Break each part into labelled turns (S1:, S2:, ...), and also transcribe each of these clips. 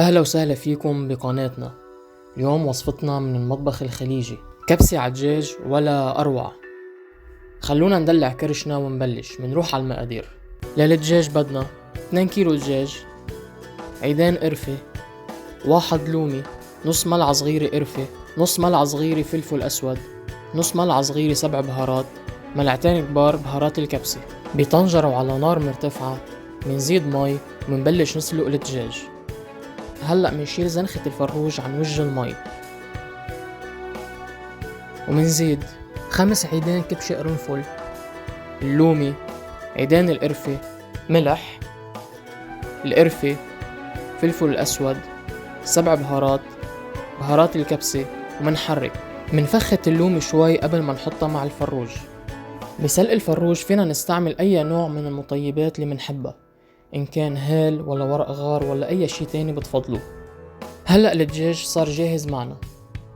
S1: أهلا وسهلا فيكم بقناتنا. اليوم وصفتنا من المطبخ الخليجي، كبسة عالدجاج ولا أروع. خلونا ندلع كرشنا ونبلش. منروح على المقادير. للدجاج بدنا 2 كيلو دجاج، عيدان قرفة، 1 لومي، نص ملعقة صغيرة قرفة، نص ملعقة صغيرة فلفل أسود، نص ملعقة صغيرة 7 بهارات، ملعقتين كبار بهارات الكبسة. بطنجرة وعلى نار مرتفعة منزيد مي ومنبلش نسلق الدجاج. هلأ منشيل زنخة الفروج عن وجه المي، ومنزيد 5 عيدان كبشة قرنفل، اللومي، عيدان القرفة، ملح، القرفة، فلفل الأسود، 7 بهارات، بهارات الكبسة، ومنحرك. منفخت اللومي شوي قبل ما نحطها مع الفروج. بسلق الفروج فينا نستعمل أي نوع من المطيبات اللي منحبها، إن كان هال ولا ورق غار ولا أي شي تاني بتفضلوه. هلأ الدجاج صار جاهز معنا،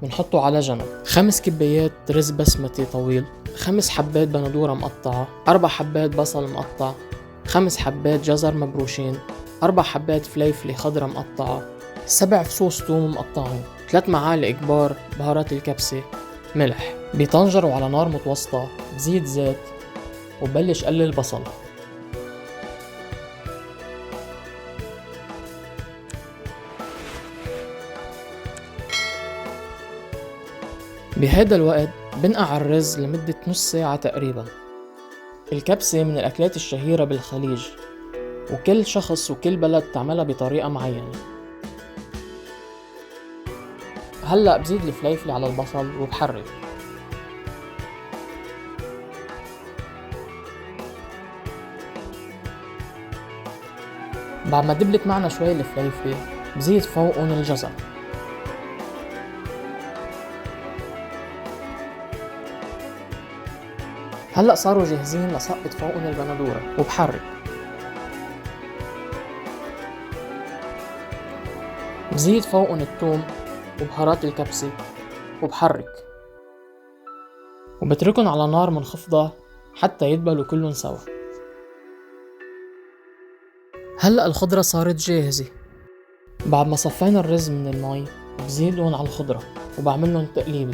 S1: بنحطه على جنب. 5 كبايات رز بسمتي طويل، 5 حبات بندورة مقطعة، 4 حبات بصل مقطع، 5 حبات جزر مبروشين، 4 حبات فليفلة خضرة مقطعة، 7 فصوص ثوم مقطعين، 3 معالق كبار بهارات الكبسة، ملح. بطنجر وعلى نار متوسطة بزيد زيت وبلش قلل البصل. بهذا الوقت بنقع الرز لمدة نص ساعة تقريبا. الكبسة من الأكلات الشهيرة بالخليج، وكل شخص وكل بلد تعملها بطريقة معينة. هلأ بزيد الفليفل على البصل وبحرك. بعد ما دبلت معنا شوي الفليفل بزيد فوقن الجزر. هلأ صاروا جاهزين لسقط فوقن البندورة وبحرك. بزيد فوقن الثوم وبهارات الكبسة وبحرك، وبتركن على نار منخفضة حتى يدبلوا كلهم سوا. هلأ الخضرة صارت جاهزة. بعد ما صفينا الرز من المي بزيدهم على الخضرة وبعملن تقليبة.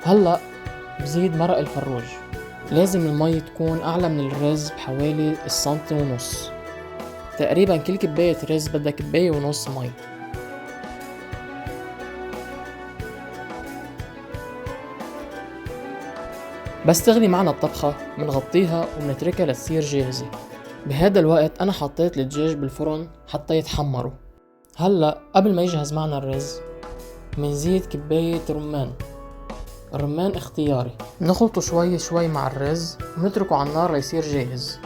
S1: هلأ بزيد مرق الفروج. لازم المي تكون أعلى من الرز بحوالي 1.5 سنتي. تقريبا كل كباية رز بدها 1.5 كباية مي. بس تغلي معنا الطبخة منغطيها ومنتركها لتصير جاهزة. بهذا الوقت أنا حطيت الدجاج بالفرن حتى يتحمروا. هلأ قبل ما يجهز معنا الرز منزيد كباية رمان. الرمان اختياري، نخلطه شوي شوي مع الرز ونتركه على النار ليصير جاهز.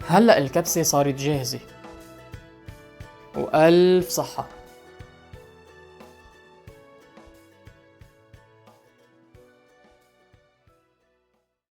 S1: هلأ الكبسة صارت جاهزة، وألف صحة.